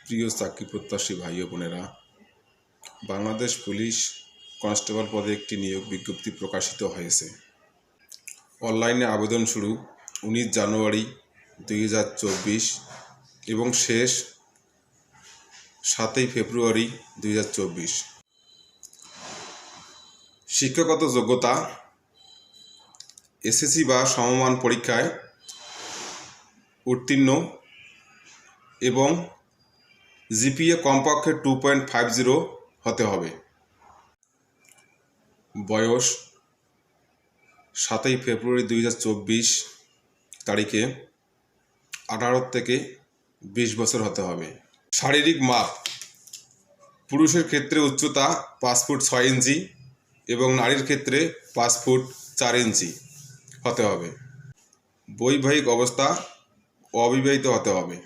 প্রিয় চাকরি প্রত্যাশী ভাই ও বোনেরা, বাংলাদেশ পুলিশ কনস্টেবল পদে একটি নিয়োগ বিজ্ঞপ্তি প্রকাশিত হয়েছে। অনলাইনে আবেদন শুরু 19 জানুয়ারি 2024 এবং শেষ 7 ফেব্রুয়ারি 2024। শিক্ষাগত যোগ্যতা এসএসসি বা সমমান পরীক্ষায় উত্তীর্ণ এবং জিপিএ কমপক্ষে 2.50 হতে হবে। বয়স 7 ফেব্রুয়ারি 2024 তারিখে 18 থেকে 20 বছর হতে হবে। শারীরিক মাপ পুরুষের ক্ষেত্রে উচ্চতা 5 ফুট 6 ইঞ্চি এবং নারীর ক্ষেত্রে 5 ফুট 4 ইঞ্চি হতে হবে। বৈবাহিক অবস্থা অবিবাহিত হতে হবে।